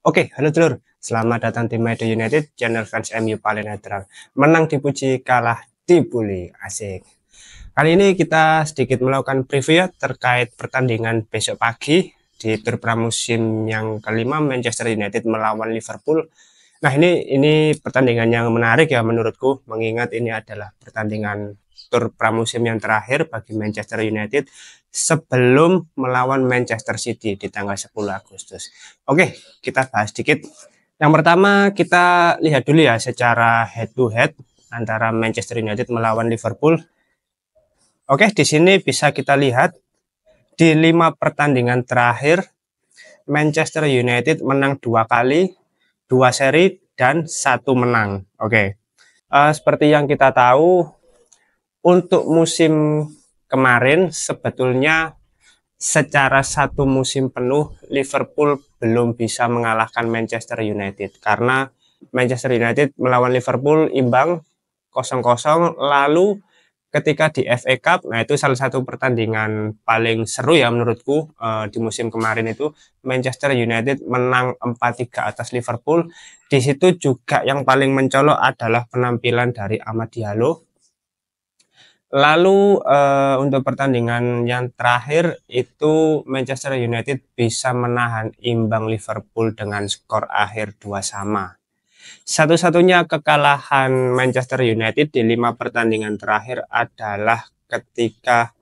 Oke, halo Telur. Selamat datang di Madrid United, channel fans MU paling netral. Menang dipuji, kalah dibully. Asik. Kali ini kita sedikit melakukan preview ya terkait pertandingan besok pagi di tur pramusim yang kelima Manchester United melawan Liverpool. Nah, ini pertandingan yang menarik ya menurutku, mengingat ini adalah pertandingan tur pramusim yang terakhir bagi Manchester United sebelum melawan Manchester City di tanggal 10 Agustus. Oke, kita bahas sedikit. Yang pertama kita lihat dulu ya secara head to head antara Manchester United melawan Liverpool. Oke, di sini bisa kita lihat di 5 pertandingan terakhir Manchester United menang 2 kali, 2 seri dan 1 menang. Oke. Seperti yang kita tahu, untuk musim kemarin sebetulnya secara satu musim penuh Liverpool belum bisa mengalahkan Manchester United karena Manchester United melawan Liverpool imbang 0-0, lalu ketika di FA Cup, nah itu salah satu pertandingan paling seru ya menurutku di musim kemarin itu Manchester United menang 4-3 atas Liverpool. Di situ juga yang paling mencolok adalah penampilan dari Amad Diallo. Lalu untuk pertandingan yang terakhir itu Manchester United bisa menahan imbang Liverpool dengan skor akhir 2-2. Satu-satunya kekalahan Manchester United di 5 pertandingan terakhir adalah ketika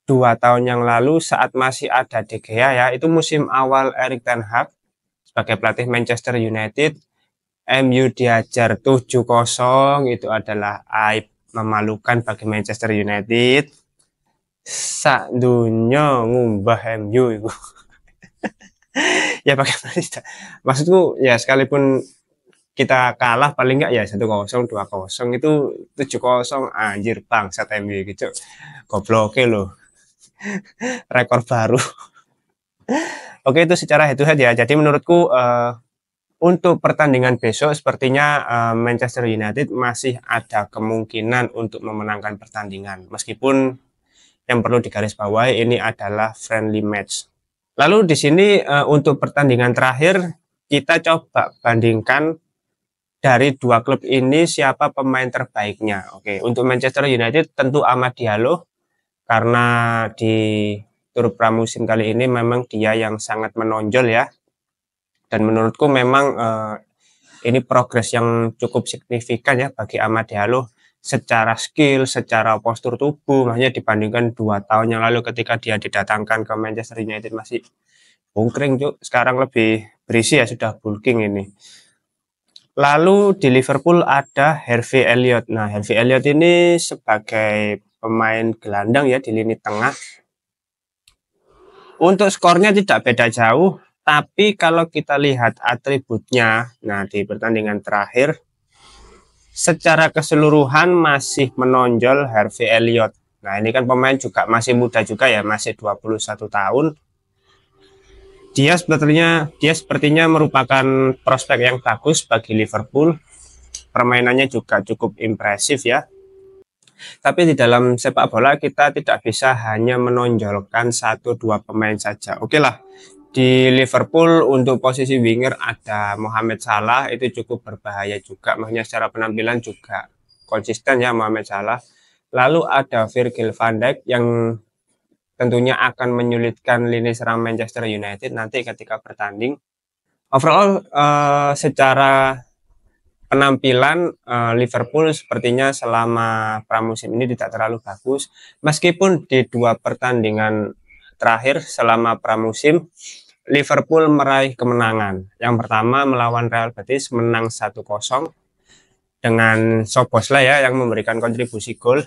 2 tahun yang lalu saat masih ada De Gea ya, itu musim awal Erik ten Hag sebagai pelatih Manchester United, MU diajar 7-0, itu adalah aib memalukan bagi Manchester United. Sak dunya ngumbah MU itu. Ya bagaimana tidak? Maksudku ya sekalipun kita kalah paling enggak ya 1-0, 2-0 itu 7-0 anjir bangsat MU gitu. Gobloke loh. Rekor baru. Oke, itu secara head to head ya. Jadi menurutku untuk pertandingan besok sepertinya Manchester United masih ada kemungkinan untuk memenangkan pertandingan. Meskipun yang perlu digarisbawahi ini adalah friendly match. Lalu di sini untuk pertandingan terakhir kita coba bandingkan dari dua klub ini siapa pemain terbaiknya. Oke, untuk Manchester United tentu Amad Diallo karena di tur pramusim kali ini memang dia yang sangat menonjol ya. Dan menurutku memang ini progres yang cukup signifikan ya bagi Amad Diallo secara skill, secara postur tubuh, makanya dibandingkan 2 tahun yang lalu ketika dia didatangkan ke Manchester United masih bungkring cuk, sekarang lebih berisi ya, sudah bulking ini. Lalu di Liverpool ada Harvey Elliott. Nah, Harvey Elliott ini sebagai pemain gelandang ya di lini tengah. Untuk skornya tidak beda jauh, tapi kalau kita lihat atributnya, nah di pertandingan terakhir, secara keseluruhan masih menonjol Harvey Elliott. Nah ini kan pemain juga masih muda juga ya, masih 21 tahun. Dia sepertinya merupakan prospek yang bagus bagi Liverpool. Permainannya juga cukup impresif ya. Tapi di dalam sepak bola kita tidak bisa hanya menonjolkan 1-2 pemain saja. Oke lah, di Liverpool untuk posisi winger ada Mohamed Salah, itu cukup berbahaya juga. Makanya secara penampilan juga konsisten ya Mohamed Salah. Lalu ada Virgil van Dijk yang tentunya akan menyulitkan lini serang Manchester United nanti ketika bertanding. Overall secara penampilan Liverpool sepertinya selama pramusim ini tidak terlalu bagus, meskipun di 2 pertandingan terakhir selama pramusim Liverpool meraih kemenangan. Yang pertama melawan Real Betis menang 1-0 dengan Szoboszlai ya yang memberikan kontribusi gol.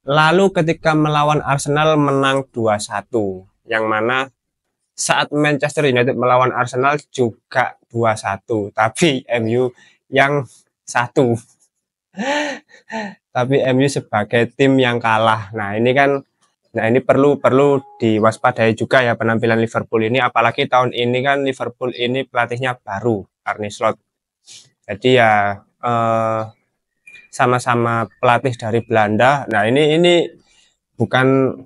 Lalu ketika melawan Arsenal menang 2-1, yang mana saat Manchester United melawan Arsenal juga 2-1, tapi MU yang 1. Tapi MU sebagai tim yang kalah. Nah, ini perlu diwaspadai juga ya penampilan Liverpool ini, apalagi tahun ini kan Liverpool ini pelatihnya baru, Arne Slot. Jadi ya sama-sama pelatih dari Belanda. Nah, ini bukan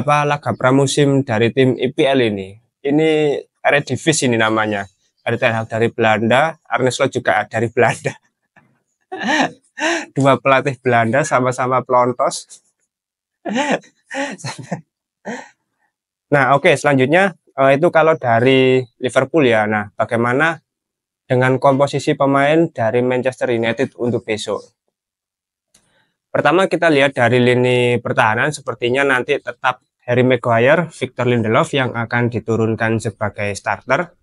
laga pramusim dari tim IPL ini. Ini Eredivisie ini namanya. Erik ten Hag dari Belanda, Arne Slot juga dari Belanda. Dua pelatih Belanda sama-sama pelontos. Nah, oke, selanjutnya itu kalau dari Liverpool ya. Nah, bagaimana dengan komposisi pemain dari Manchester United untuk besok? Pertama kita lihat dari lini pertahanan, sepertinya nanti tetap Harry Maguire, Victor Lindelof yang akan diturunkan sebagai starter.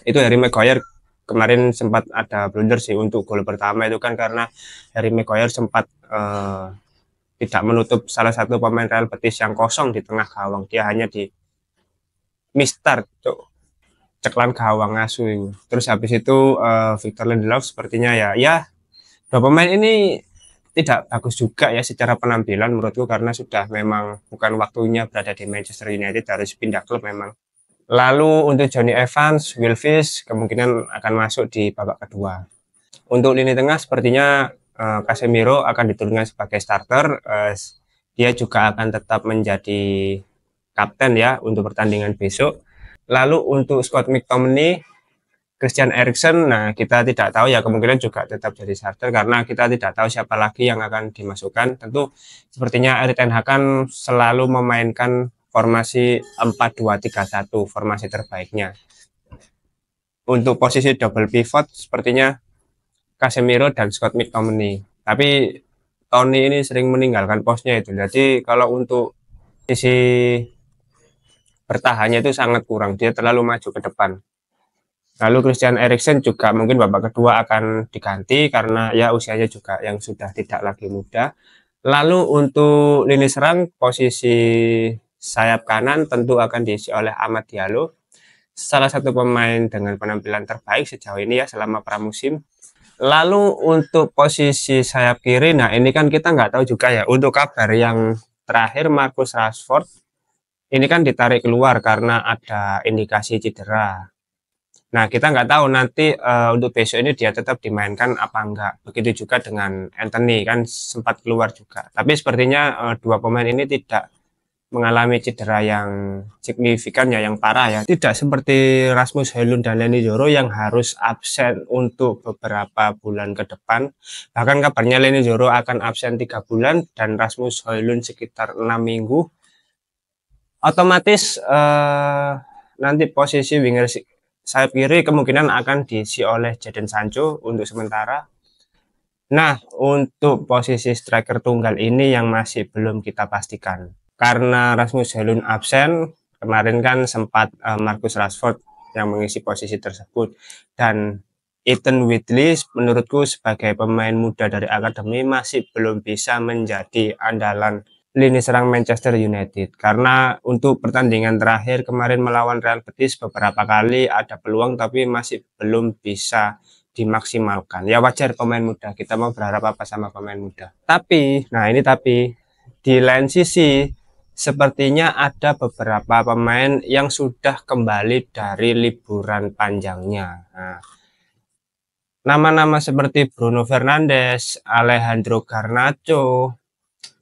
Itu Harry Maguire kemarin sempat ada blunder sih untuk gol pertama itu kan karena Harry Maguire sempat tidak menutup salah satu pemain Real Betis yang kosong di tengah gawang. Dia hanya di mistar ceklan gawang asuh. Terus habis itu Victor Lindelof sepertinya ya dua pemain ini tidak bagus juga ya secara penampilan menurutku, karena sudah memang bukan waktunya berada di Manchester United, harus pindah klub memang. Lalu untuk Jonny Evans, Will Fish kemungkinan akan masuk di babak kedua. Untuk lini tengah sepertinya Casemiro akan diturunkan sebagai starter. Dia juga akan tetap menjadi kapten ya untuk pertandingan besok. Lalu untuk Scott McTominay, Christian Eriksen, nah kita tidak tahu ya, kemungkinan juga tetap jadi starter karena kita tidak tahu siapa lagi yang akan dimasukkan. Tentu sepertinya Erik ten Hag kan selalu memainkan formasi 4-2-3-1, formasi terbaiknya. Untuk posisi double pivot sepertinya Casemiro dan Scott McTominay. Tapi Tony ini sering meninggalkan posnya itu. Jadi kalau untuk sisi bertahannya itu sangat kurang, dia terlalu maju ke depan. Lalu Christian Eriksen juga mungkin babak kedua akan diganti karena ya usianya juga yang sudah tidak lagi muda. Lalu untuk lini serang, posisi sayap kanan tentu akan diisi oleh Amad Diallo, salah satu pemain dengan penampilan terbaik sejauh ini ya selama pramusim. Lalu untuk posisi sayap kiri, nah ini kan kita nggak tahu juga ya. Untuk kabar yang terakhir, Marcus Rashford ini kan ditarik keluar karena ada indikasi cedera. Nah, kita nggak tahu nanti untuk besok ini dia tetap dimainkan apa enggak. Begitu juga dengan Anthony, kan sempat keluar juga. Tapi sepertinya dua pemain ini tidak mengalami cedera yang signifikan ya, yang parah ya. Tidak seperti Rasmus Højlund dan Leny Yoro yang harus absen untuk beberapa bulan ke depan. Bahkan kabarnya Leny Yoro akan absen 3 bulan dan Rasmus Højlund sekitar 6 minggu. Otomatis nanti posisi winger sayap kiri kemungkinan akan diisi oleh Jadon Sancho untuk sementara. Nah, untuk posisi striker tunggal ini yang masih belum kita pastikan. Karena Rasmus Højlund absen, kemarin kan sempat Marcus Rashford yang mengisi posisi tersebut. Dan Ethan Whitley menurutku sebagai pemain muda dari akademi masih belum bisa menjadi andalan lini serang Manchester United, karena untuk pertandingan terakhir kemarin melawan Real Betis beberapa kali ada peluang tapi masih belum bisa dimaksimalkan. Ya wajar, pemain muda, kita mau berharap apa sama pemain muda. Tapi, nah ini tapi di lain sisi sepertinya ada beberapa pemain yang sudah kembali dari liburan panjangnya. Nah, nama-nama seperti Bruno Fernandes, Alejandro Garnacho,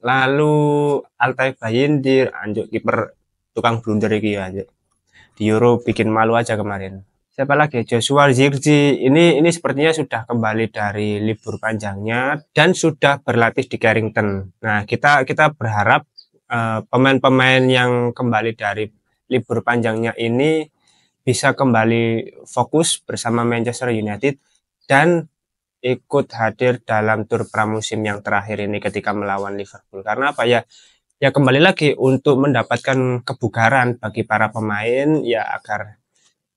lalu Altay Bayindir, anjuk kiper tukang blunder iki ya, di Euro bikin malu aja kemarin. Siapa lagi? Joshua Zirkzee, ini sepertinya sudah kembali dari libur panjangnya dan sudah berlatih di Carrington. Nah, kita berharap pemain-pemain yang kembali dari libur panjangnya ini bisa kembali fokus bersama Manchester United dan ikut hadir dalam tur pramusim yang terakhir ini ketika melawan Liverpool. Karena apa ya? Ya kembali lagi untuk mendapatkan kebugaran bagi para pemain ya, agar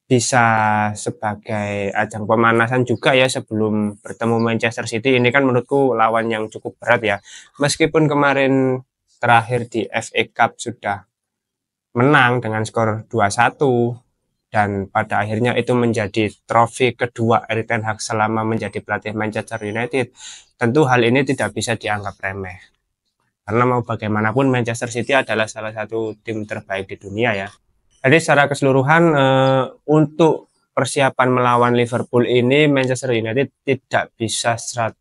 bisa sebagai ajang pemanasan juga ya sebelum bertemu Manchester City. Ini kan menurutku lawan yang cukup berat ya. Meskipun kemarin terakhir di FA Cup sudah menang dengan skor 2-1. Dan pada akhirnya itu menjadi trofi kedua Erik ten Hag selama menjadi pelatih Manchester United. Tentu hal ini tidak bisa dianggap remeh. Karena mau bagaimanapun Manchester City adalah salah satu tim terbaik di dunia ya. Jadi secara keseluruhan untuk persiapan melawan Liverpool ini Manchester United tidak bisa 100%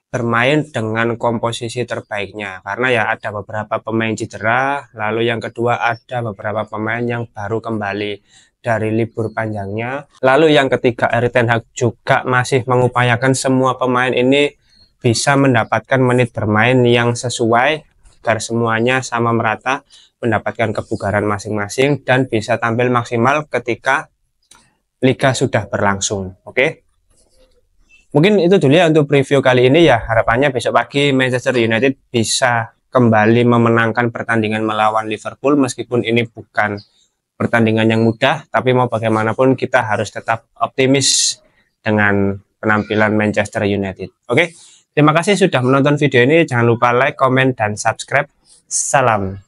bermain dengan komposisi terbaiknya, karena ya ada beberapa pemain cedera, lalu yang kedua ada beberapa pemain yang baru kembali dari libur panjangnya. Lalu yang ketiga, Erik ten Hag juga masih mengupayakan semua pemain ini bisa mendapatkan menit bermain yang sesuai agar semuanya sama merata, mendapatkan kebugaran masing-masing dan bisa tampil maksimal ketika liga sudah berlangsung. Oke. Mungkin itu dulu ya untuk preview kali ini ya. Harapannya besok pagi Manchester United bisa kembali memenangkan pertandingan melawan Liverpool, meskipun ini bukan pertandingan yang mudah, tapi mau bagaimanapun kita harus tetap optimis dengan penampilan Manchester United. Oke, terima kasih sudah menonton video ini. Jangan lupa like, komen, dan subscribe. Salam.